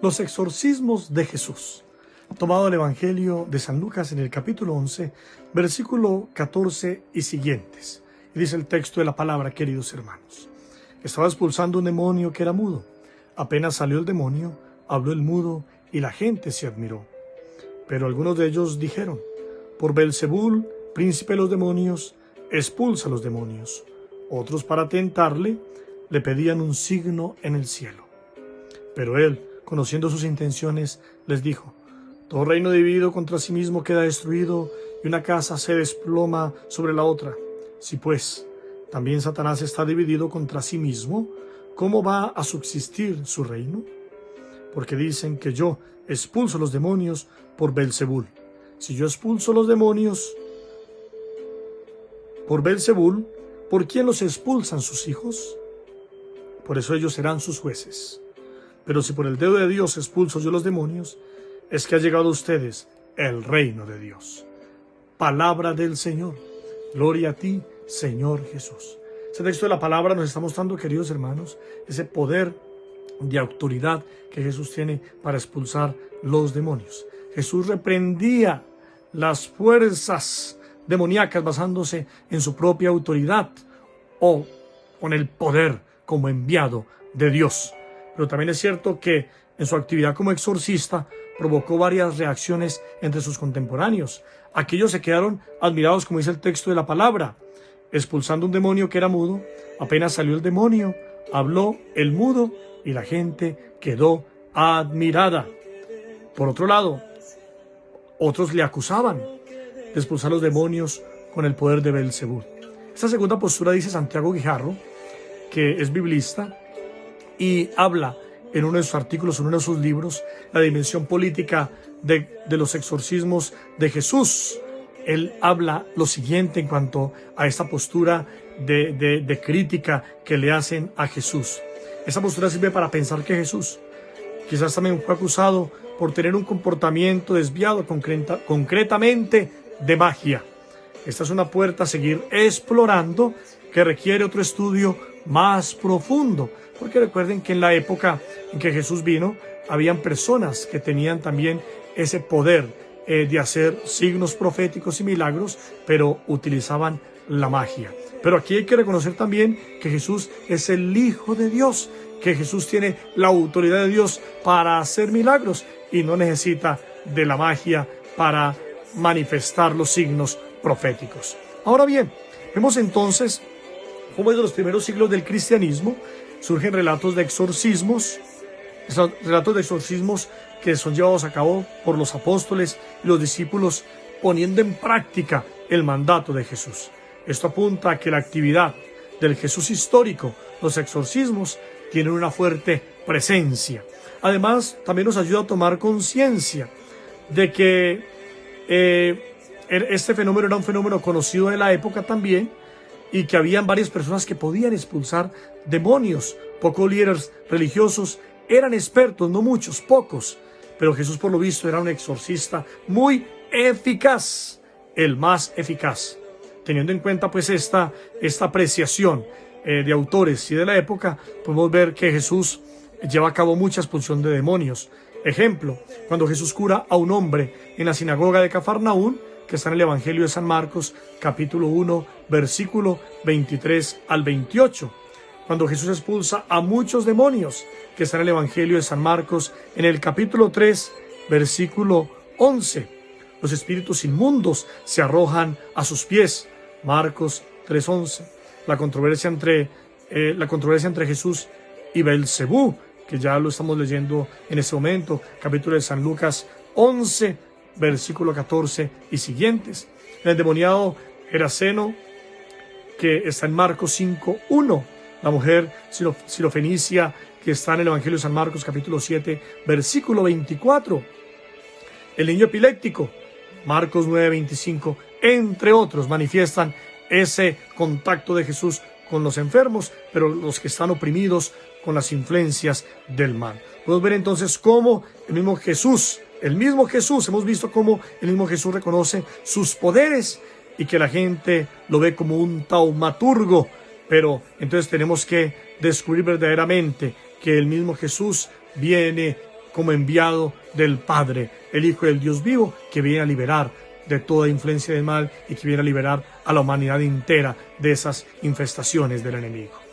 Los exorcismos de Jesús. Tomado el Evangelio de San Lucas en el capítulo 11, versículo 14 y siguientes. Y dice el texto de la palabra, queridos hermanos. Estaba expulsando un demonio que era mudo. Apenas salió el demonio, habló el mudo y la gente se admiró. Pero algunos de ellos dijeron: por Belzebul, príncipe de los demonios, expulsa a los demonios. Otros, para tentarle, le pedían un signo en el cielo. Pero él, conociendo sus intenciones, les dijo: todo reino dividido contra sí mismo queda destruido, y una casa se desploma sobre la otra. Si pues también Satanás está dividido contra sí mismo, ¿cómo va a subsistir su reino? Porque dicen que yo expulso los demonios por Belzebul. Si yo expulso los demonios por Belzebul, ¿por quién los expulsan sus hijos? Por eso ellos serán sus jueces. Pero si por el dedo de Dios expulso yo los demonios, es que ha llegado a ustedes el reino de Dios. Palabra del Señor. Gloria a ti, Señor Jesús. Ese texto de la palabra nos está mostrando, queridos hermanos, ese poder de autoridad que Jesús tiene para expulsar los demonios. Jesús reprendía las fuerzas demoníacas basándose en su propia autoridad o con el poder como enviado de Dios. Pero también es cierto que en su actividad como exorcista provocó varias reacciones entre sus contemporáneos. Aquellos se quedaron admirados, como dice el texto de la palabra. Expulsando un demonio que era mudo, apenas salió el demonio, habló el mudo y la gente quedó admirada. Por otro lado, otros le acusaban de expulsar los demonios con el poder de Belzebú. Esta segunda postura, dice Santiago Guijarro, que es biblista, y habla en uno de sus artículos, en uno de sus libros, la dimensión política de los exorcismos de Jesús. Él habla lo siguiente en cuanto a esta postura de crítica que le hacen a Jesús. Esa postura sirve para pensar que Jesús quizás también fue acusado por tener un comportamiento desviado concretamente de magia. Esta es una puerta a seguir explorando que requiere otro estudio más profundo, porque recuerden que en la época en que Jesús vino, habían personas que tenían también ese poder de hacer signos proféticos y milagros, pero utilizaban la magia. Pero aquí hay que reconocer también que Jesús es el Hijo de Dios, que Jesús tiene la autoridad de Dios para hacer milagros y no necesita de la magia para manifestar los signos proféticos. Ahora bien, vemos entonces cómo desde los primeros siglos del cristianismo surgen relatos de exorcismos, que son llevados a cabo por los apóstoles y los discípulos, poniendo en práctica el mandato de Jesús. Esto apunta a que la actividad del Jesús histórico, los exorcismos, tienen una fuerte presencia. Además, también nos ayuda a tomar conciencia de que este fenómeno era un fenómeno conocido de la época también, y que habían varias personas que podían expulsar demonios. Pocos líderes religiosos eran expertos, no muchos, pocos. Pero Jesús, por lo visto, era un exorcista muy eficaz, el más eficaz. Teniendo en cuenta pues esta apreciación de autores y de la época, podemos ver que Jesús lleva a cabo mucha expulsión de demonios. Ejemplo, cuando Jesús cura a un hombre en la sinagoga de Cafarnaún, que está en el Evangelio de San Marcos, capítulo 1, versículo 23 al 28. Cuando Jesús expulsa a muchos demonios, que está en el Evangelio de San Marcos, en el capítulo 3, versículo 11. Los espíritus inmundos se arrojan a sus pies, Marcos 3:11. La controversia entre Jesús y Belzebú, que ya lo estamos leyendo en este momento, capítulo de San Lucas 11, versículo 14 y siguientes. El endemoniado Geraseno, que está en Marcos 5:1. La mujer sirofenicia, que está en el Evangelio de San Marcos, capítulo 7, versículo 24. El niño epiléptico, Marcos 9:25, entre otros, manifiestan ese contacto de Jesús con los enfermos, pero los que están oprimidos con las influencias del mal. Podemos ver entonces cómo el mismo Jesús, hemos visto cómo el mismo Jesús reconoce sus poderes y que la gente lo ve como un taumaturgo. Pero entonces tenemos que descubrir verdaderamente que el mismo Jesús viene como enviado del Padre, el Hijo del Dios vivo, que viene a liberar de toda influencia del mal y que viene a liberar a la humanidad entera de esas infestaciones del enemigo.